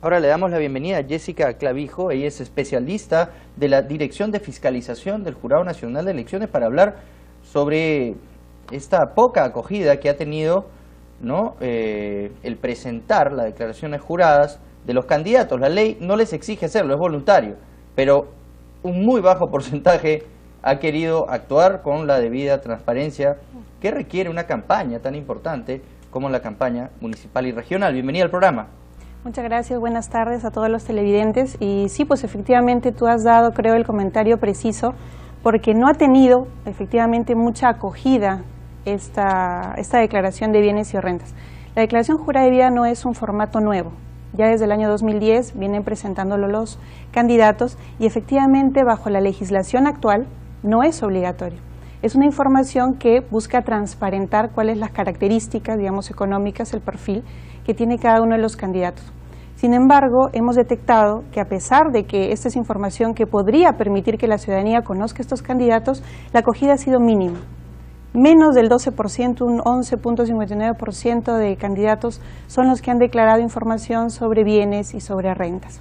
Ahora le damos la bienvenida a Jessica Clavijo. Ella es especialista de la Dirección de Fiscalización del Jurado Nacional de Elecciones para hablar sobre esta poca acogida que ha tenido, ¿no?, el presentar las declaraciones juradas de los candidatos. La ley no les exige hacerlo, es voluntario, pero un muy bajo porcentaje ha querido actuar con la debida transparencia que requiere una campaña tan importante como la campaña municipal y regional. Bienvenida al programa. Muchas gracias, buenas tardes a todos los televidentes. Y sí, pues efectivamente tú has dado, creo, el comentario preciso, porque no ha tenido efectivamente mucha acogida esta declaración de bienes y rentas. La declaración jurada de vida no es un formato nuevo. Ya desde el año 2010 vienen presentándolo los candidatos y efectivamente bajo la legislación actual no es obligatorio. Es una información que busca transparentar cuáles las características, digamos, económicas, el perfil que tiene cada uno de los candidatos. Sin embargo, hemos detectado que a pesar de que esta es información que podría permitir que la ciudadanía conozca estos candidatos, la acogida ha sido mínima. Menos del 12%, un 11.59% de candidatos son los que han declarado información sobre bienes y sobre rentas.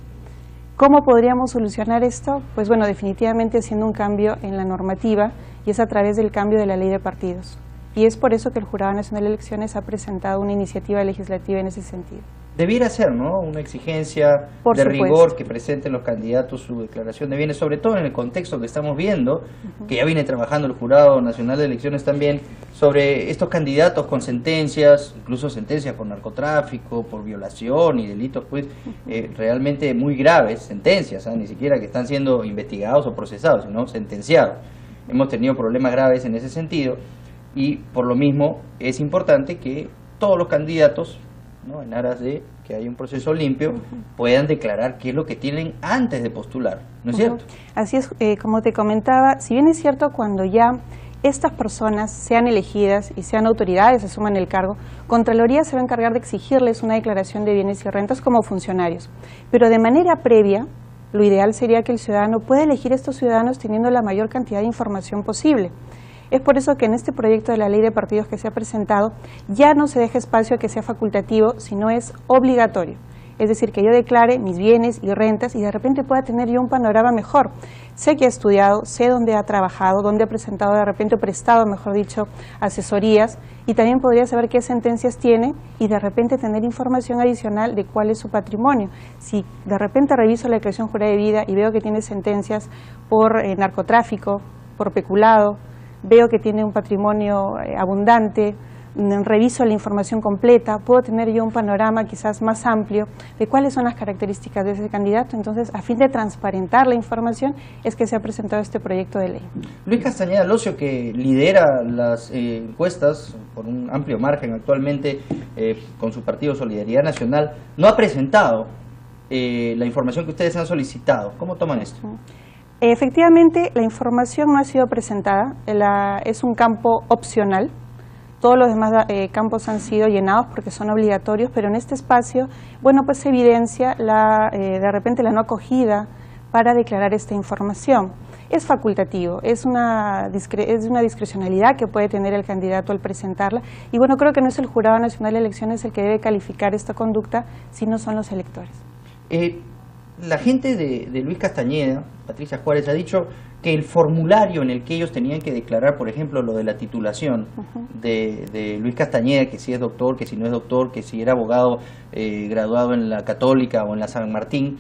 ¿Cómo podríamos solucionar esto? Pues bueno, definitivamente haciendo un cambio en la normativa y es a través del cambio de la ley de partidos. Y es por eso que el Jurado Nacional de Elecciones ha presentado una iniciativa legislativa en ese sentido. Debiera ser, ¿no?, una exigencia de rigor que presenten los candidatos su declaración de bienes, sobre todo en el contexto que estamos viendo, que ya viene trabajando el Jurado Nacional de Elecciones también, sobre estos candidatos con sentencias, incluso sentencias por narcotráfico, por violación y delitos pues realmente muy graves, sentencias, ni siquiera que están siendo investigados o procesados, sino sentenciados. Hemos tenido problemas graves en ese sentido y por lo mismo es importante que todos los candidatos, ¿no?, en aras de que haya un proceso limpio, puedan declarar qué es lo que tienen antes de postular, ¿no es cierto? Así es, como te comentaba, si bien es cierto cuando ya estas personas sean elegidas y sean autoridades, asuman el cargo, Contraloría se va a encargar de exigirles una declaración de bienes y rentas como funcionarios, pero de manera previa, lo ideal sería que el ciudadano pueda elegir a estos ciudadanos teniendo la mayor cantidad de información posible. Es por eso que en este proyecto de la ley de partidos que se ha presentado ya no se deja espacio a que sea facultativo, sino es obligatorio. Es decir, que yo declare mis bienes y rentas y de repente pueda tener yo un panorama mejor. Sé que ha estudiado, sé dónde ha trabajado, dónde ha presentado, de repente prestado, mejor dicho, asesorías y también podría saber qué sentencias tiene y de repente tener información adicional de cuál es su patrimonio. Si de repente reviso la declaración jurada de vida y veo que tiene sentencias por narcotráfico, por peculado, veo que tiene un patrimonio abundante, reviso la información completa, puedo tener yo un panorama quizás más amplio de cuáles son las características de ese candidato. Entonces, a fin de transparentar la información, es que se ha presentado este proyecto de ley. Luis Castañeda Locio, que lidera las encuestas por un amplio margen actualmente con su partido Solidaridad Nacional, no ha presentado la información que ustedes han solicitado. ¿Cómo toman esto? Efectivamente, la información no ha sido presentada, es un campo opcional. Todos los demás campos han sido llenados porque son obligatorios, pero en este espacio, bueno, pues se evidencia de repente la no acogida para declarar esta información. Es facultativo, es una discrecionalidad que puede tener el candidato al presentarla y bueno, creo que no es el Jurado Nacional de Elecciones el que debe calificar esta conducta, sino son los electores. La gente de Luis Castañeda, Patricia Juárez, ha dicho que el formulario en el que ellos tenían que declarar, por ejemplo, lo de la titulación de Luis Castañeda, que si es doctor, que si no es doctor, que si era abogado graduado en la Católica o en la San Martín,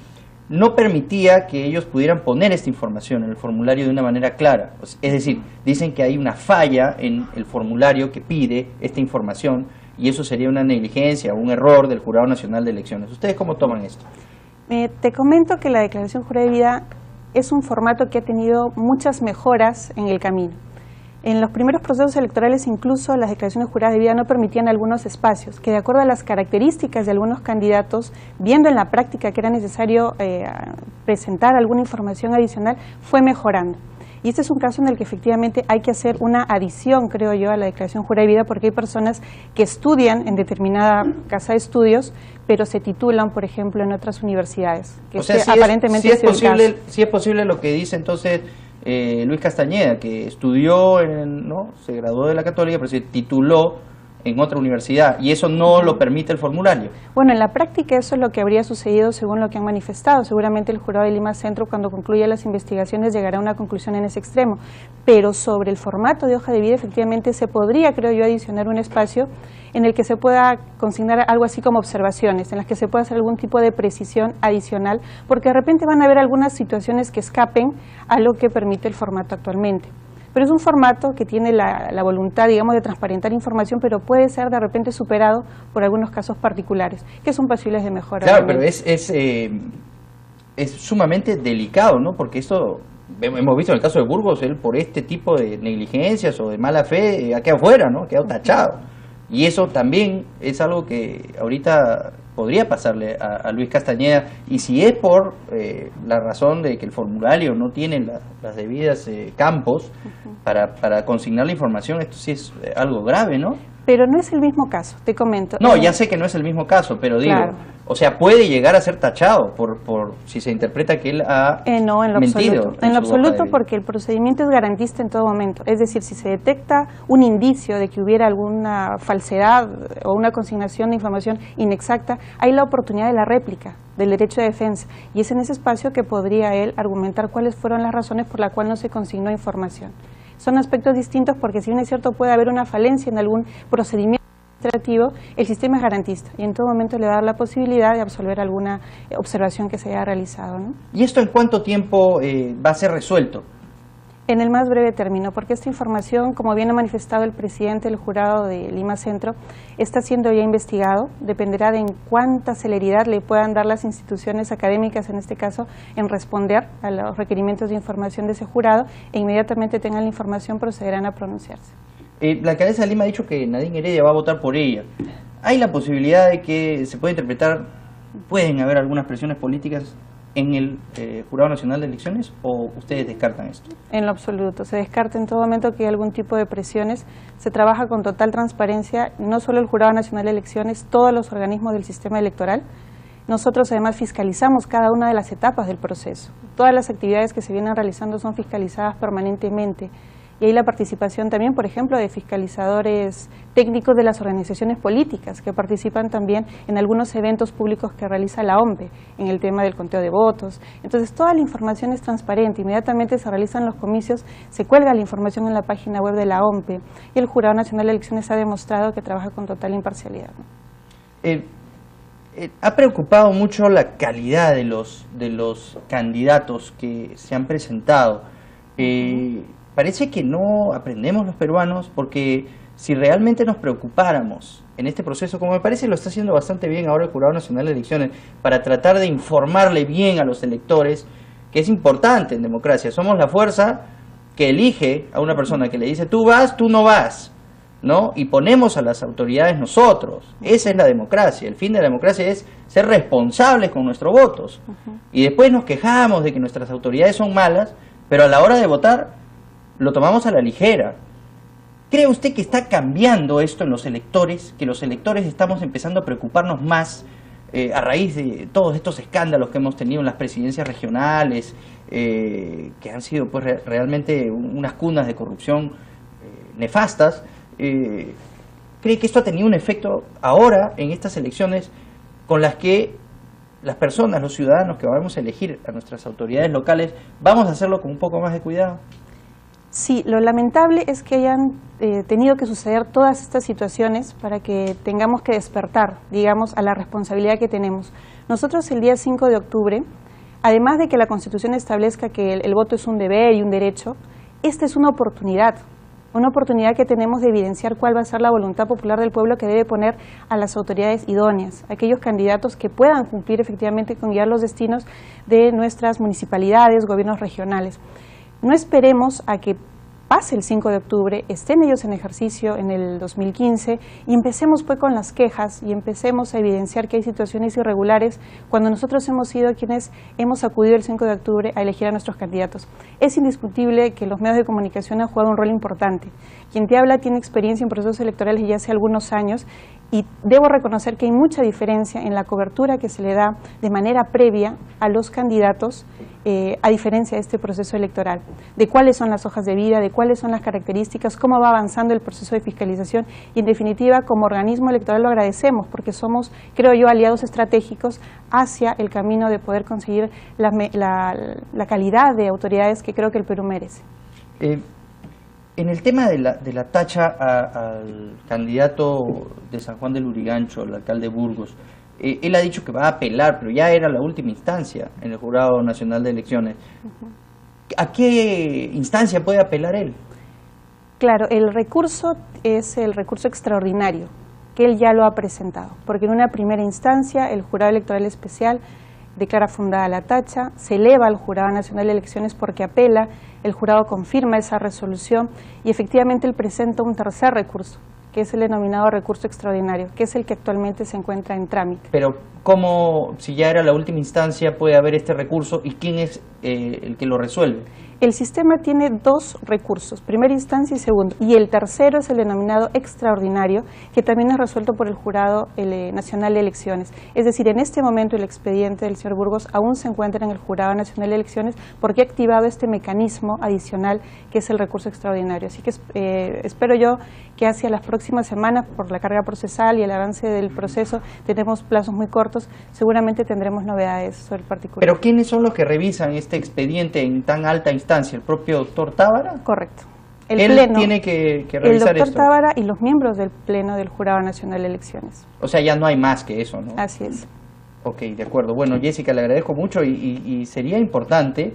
no permitía que ellos pudieran poner esta información en el formulario de una manera clara. Es decir, dicen que hay una falla en el formulario que pide esta información y eso sería una negligencia o un error del Jurado Nacional de Elecciones. ¿Ustedes cómo toman esto? Te comento que la declaración jurada de vida es un formato que ha tenido muchas mejoras en el camino. En los primeros procesos electorales incluso las declaraciones juradas de vida no permitían algunos espacios, que de acuerdo a las características de algunos candidatos, viendo en la práctica que era necesario presentar alguna información adicional, fue mejorando. Y este es un caso en el que efectivamente hay que hacer una adición, creo yo, a la declaración jurada de vida, porque hay personas que estudian en determinada casa de estudios, pero se titulan, por ejemplo, en otras universidades. Que o sea, aparentemente sí es posible lo que dice entonces Luis Castañeda, que estudió, se graduó de la Católica, pero se tituló en otra universidad, y eso no lo permite el formulario. Bueno, en la práctica eso es lo que habría sucedido según lo que han manifestado. Seguramente el jurado de Lima Centro, cuando concluya las investigaciones, llegará a una conclusión en ese extremo. Pero sobre el formato de hoja de vida, efectivamente se podría, creo yo, adicionar un espacio en el que se pueda consignar algo así como observaciones, en las que se pueda hacer algún tipo de precisión adicional, porque de repente van a haber algunas situaciones que escapen a lo que permite el formato actualmente. Pero es un formato que tiene la voluntad, digamos, de transparentar información, pero puede ser de repente superado por algunos casos particulares, que son posibles de mejora. Claro, pero es sumamente delicado, ¿no? Porque esto, hemos visto en el caso de Burgos, él por este tipo de negligencias o de mala fe, ha quedado fuera, ¿no? Ha quedado tachado. Y eso también es algo que ahorita podría pasarle a Luis Castañeda, y si es por la razón de que el formulario no tiene las debidas campos para consignar la información, esto sí es algo grave, ¿no? Pero no es el mismo caso, te comento. No, ya sé que no es el mismo caso, pero digo, claro. O sea, puede llegar a ser tachado por si se interpreta que él ha no, en lo mentido. Absoluto. En lo absoluto, porque el procedimiento es garantista en todo momento. Es decir, si se detecta un indicio de que hubiera alguna falsedad o una consignación de información inexacta, hay la oportunidad de la réplica del derecho de defensa. Y es en ese espacio que podría él argumentar cuáles fueron las razones por las cuales no se consignó información. Son aspectos distintos porque, si bien es cierto, puede haber una falencia en algún procedimiento administrativo, el sistema es garantista y en todo momento le va a dar la posibilidad de absolver alguna observación que se haya realizado, ¿no? ¿Y esto en cuánto tiempo va a ser resuelto? En el más breve término, porque esta información, como bien ha manifestado el presidente del jurado de Lima Centro, está siendo ya investigado. Dependerá de en cuánta celeridad le puedan dar las instituciones académicas, en este caso, en responder a los requerimientos de información de ese jurado, e inmediatamente tengan la información procederán a pronunciarse. La alcaldesa de Lima ha dicho que Nadine Heredia va a votar por ella. ¿Hay la posibilidad de que se pueda interpretar, pueden haber algunas presiones políticas en el Jurado Nacional de Elecciones, o ustedes descartan esto? En lo absoluto, se descarta en todo momento que haya algún tipo de presiones. Se trabaja con total transparencia, no solo el Jurado Nacional de Elecciones, todos los organismos del sistema electoral. Nosotros además fiscalizamos cada una de las etapas del proceso. Todas las actividades que se vienen realizando son fiscalizadas permanentemente. Y hay la participación también, por ejemplo, de fiscalizadores técnicos de las organizaciones políticas que participan también en algunos eventos públicos que realiza la OMPE en el tema del conteo de votos. Entonces, toda la información es transparente. Inmediatamente se realizan los comicios, se cuelga la información en la página web de la OMPE, y el Jurado Nacional de Elecciones ha demostrado que trabaja con total imparcialidad, ¿no? Ha preocupado mucho la calidad de los candidatos que se han presentado. Parece que no aprendemos los peruanos, porque si realmente nos preocupáramos en este proceso, como me parece lo está haciendo bastante bien ahora el Jurado Nacional de Elecciones, para tratar de informarle bien a los electores, que es importante en democracia. Somos la fuerza que elige a una persona, que le dice tú vas, tú no vas, ¿no? Y ponemos a las autoridades nosotros. Esa es la democracia. El fin de la democracia es ser responsables con nuestros votos. Y después nos quejamos de que nuestras autoridades son malas, pero a la hora de votar lo tomamos a la ligera. ¿Cree usted que está cambiando esto en los electores? Que los electores estamos empezando a preocuparnos más a raíz de todos estos escándalos que hemos tenido en las presidencias regionales, que han sido pues realmente unas cunas de corrupción nefastas. ¿Cree que esto ha tenido un efecto ahora en estas elecciones, con las que las personas, los ciudadanos que vamos a elegir a nuestras autoridades locales, vamos a hacerlo con un poco más de cuidado? Sí, lo lamentable es que hayan tenido que suceder todas estas situaciones para que tengamos que despertar, digamos, a la responsabilidad que tenemos. Nosotros el día 5 de octubre, además de que la Constitución establezca que el voto es un deber y un derecho, esta es una oportunidad que tenemos de evidenciar cuál va a ser la voluntad popular del pueblo, que debe poner a las autoridades idóneas, aquellos candidatos que puedan cumplir efectivamente con guiar los destinos de nuestras municipalidades, gobiernos regionales. No esperemos a que pase el 5 de octubre, estén ellos en ejercicio en el 2015 y empecemos pues con las quejas y empecemos a evidenciar que hay situaciones irregulares cuando nosotros hemos sido quienes hemos acudido el 5 de octubre a elegir a nuestros candidatos. Es indiscutible que los medios de comunicación han jugado un rol importante. Quien te habla tiene experiencia en procesos electorales ya hace algunos años, y debo reconocer que hay mucha diferencia en la cobertura que se le da de manera previa a los candidatos a diferencia de este proceso electoral, de cuáles son las hojas de vida, de cuáles son las características, cómo va avanzando el proceso de fiscalización y en definitiva como organismo electoral lo agradecemos porque somos, creo yo, aliados estratégicos hacia el camino de poder conseguir la calidad de autoridades que creo que el Perú merece. En el tema de la tacha al candidato de San Juan del Lurigancho, el alcalde Burgos, él ha dicho que va a apelar, pero ya era la última instancia en el Jurado Nacional de Elecciones. ¿A qué instancia puede apelar él? Claro, el recurso es el recurso extraordinario, que él ya lo ha presentado, porque en una primera instancia el Jurado Electoral Especial declara fundada la tacha, se eleva al Jurado Nacional de Elecciones porque apela, el jurado confirma esa resolución y efectivamente él presenta un tercer recurso, que es el denominado recurso extraordinario, que es el que actualmente se encuentra en trámite. Pero ¿cómo, si ya era la última instancia, puede haber este recurso y quién es el que lo resuelve? El sistema tiene dos recursos, primera instancia y segundo, y el tercero es el denominado extraordinario, que también es resuelto por el Jurado Nacional de Elecciones. Es decir, en este momento el expediente del señor Burgos aún se encuentra en el Jurado Nacional de Elecciones porque ha activado este mecanismo adicional que es el recurso extraordinario. Así que espero yo que hacia las próximas semanas, por la carga procesal y el avance del proceso, tenemos plazos muy cortos, seguramente tendremos novedades sobre el particular. ¿Pero quiénes son los que revisan este expediente en tan alta instancia? ¿El propio doctor Tábara? Correcto. Él pleno, tiene que revisar el doctor Tábara y los miembros del Pleno del Jurado Nacional de Elecciones. O sea, ya no hay más que eso, ¿no? Así es. Ok, de acuerdo. Bueno, Jessica, le agradezco mucho y sería importante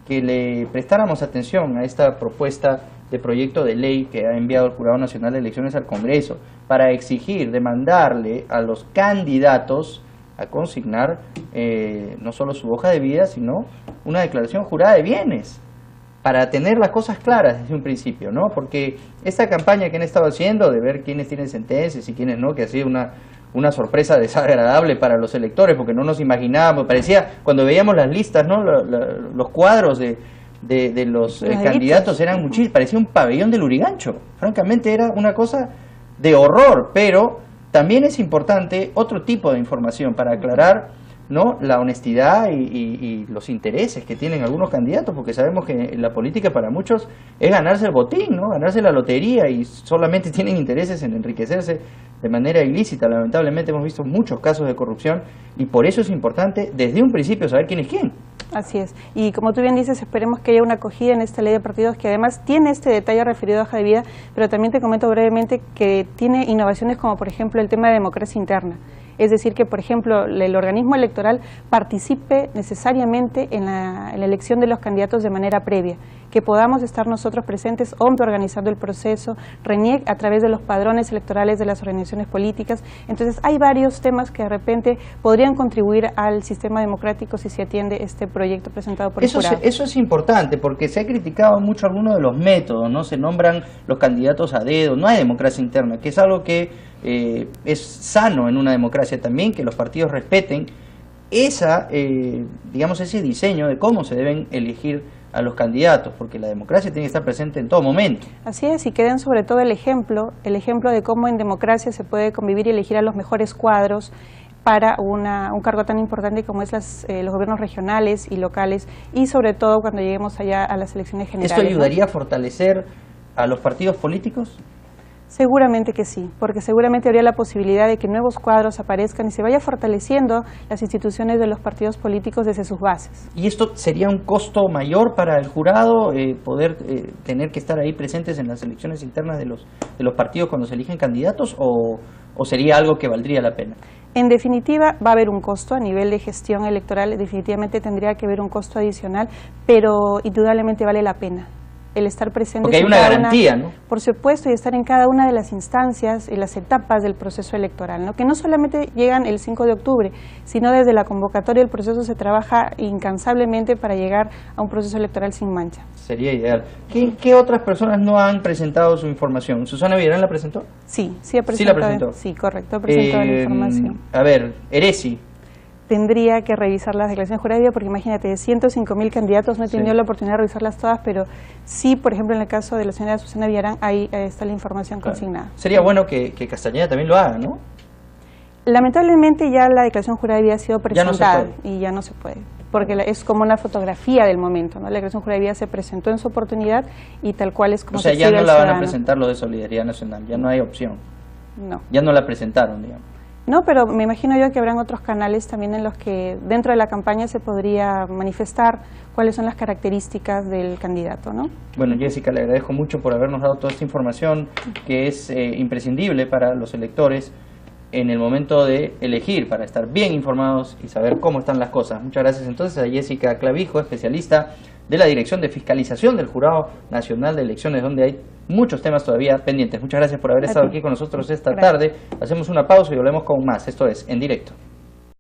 que le prestáramos atención a esta propuesta de proyecto de ley que ha enviado el Jurado Nacional de Elecciones al Congreso para exigir, demandarle a los candidatos a consignar no solo su hoja de vida, sino una declaración jurada de bienes, para tener las cosas claras desde un principio, ¿no? Porque esta campaña que han estado haciendo de ver quiénes tienen sentencias y quiénes no, que ha sido una sorpresa desagradable para los electores, porque no nos imaginábamos, parecía, cuando veíamos las listas, ¿no? Los cuadros de los candidatos eran muchísimos, parecía un pabellón del Lurigancho, francamente era una cosa de horror, pero también es importante otro tipo de información para aclarar, ¿no?, la honestidad y los intereses que tienen algunos candidatos, porque sabemos que la política para muchos es ganarse el botín, ¿no?, ganarse la lotería, y solamente tienen intereses en enriquecerse de manera ilícita. Lamentablemente hemos visto muchos casos de corrupción y por eso es importante desde un principio saber quién es quién. Así es, y como tú bien dices, esperemos que haya una acogida en esta ley de partidos que además tiene este detalle referido a hoja de vida, pero también te comento brevemente que tiene innovaciones como por ejemplo el tema de democracia interna. Es decir, que por ejemplo el organismo electoral participe necesariamente en la elección de los candidatos de manera previa, que podamos estar nosotros presentes, OMPE organizando el proceso, RENIEC a través de los padrones electorales de las organizaciones políticas. Entonces hay varios temas que de repente podrían contribuir al sistema democrático si se atiende este proyecto presentado por el jurado. Eso es importante porque se ha criticado mucho algunos de los métodos, ¿no? Se nombran los candidatos a dedo, no hay democracia interna, que es algo que es sano en una democracia también, que los partidos respeten digamos, ese diseño de cómo se deben elegir a los candidatos, porque la democracia tiene que estar presente en todo momento. Así es, y queden sobre todo el ejemplo de cómo en democracia se puede convivir y elegir a los mejores cuadros para un cargo tan importante como es los gobiernos regionales y locales, y sobre todo cuando lleguemos allá a las elecciones generales. ¿Esto ayudaría a fortalecer a los partidos políticos? Seguramente que sí, porque seguramente habría la posibilidad de que nuevos cuadros aparezcan y se vaya fortaleciendo las instituciones de los partidos políticos desde sus bases. ¿Y esto sería un costo mayor para el jurado, poder tener que estar ahí presentes en las elecciones internas de los partidos cuando se eligen candidatos, o sería algo que valdría la pena? En definitiva, va a haber un costo a nivel de gestión electoral, definitivamente tendría que haber un costo adicional, pero indudablemente vale la pena el estar presente. Porque hay una garantía, ¿no? Por supuesto, y estar en cada una de las instancias y las etapas del proceso electoral, ¿no? Que no solamente llegan el 5 de octubre, sino desde la convocatoria del proceso se trabaja incansablemente para llegar a un proceso electoral sin mancha. Sería ideal. ¿Qué otras personas no han presentado su información? ¿Susana Villarán la presentó? Sí ha presentado. ¿Sí la presentó? Sí, correcto, ha presentado la información. A ver, Eresi. Tendría que revisar las declaraciones juradas porque imagínate, de 105.000 candidatos no he tenido la oportunidad de revisarlas todas, pero sí, por ejemplo, en el caso de la señora Susana Villarán, ahí está la información consignada. Sería bueno que Castañeda también lo haga, ¿no? Lamentablemente ya la declaración jurada había sido presentada y ya no se puede. porque es como una fotografía del momento, ¿no? La declaración jurada de vida se presentó en su oportunidad y tal cual es como o sea, se ya exhibe no al la van a ciudadano. presentar los de Solidaridad Nacional, ya no hay opción. No. Ya no la presentaron, digamos. No, pero me imagino yo que habrán otros canales también en los que dentro de la campaña se podría manifestar cuáles son las características del candidato, ¿no? Bueno, Jessica, le agradezco mucho por habernos dado toda esta información que es imprescindible para los electores en el momento de elegir, para estar bien informados y saber cómo están las cosas. Muchas gracias entonces a Jessica Clavijo, especialista de la Dirección de Fiscalización del Jurado Nacional de Elecciones, donde hay muchos temas todavía pendientes. Muchas gracias por haber estado aquí con nosotros esta tarde. Hacemos una pausa y volvemos con más. Esto es En Directo.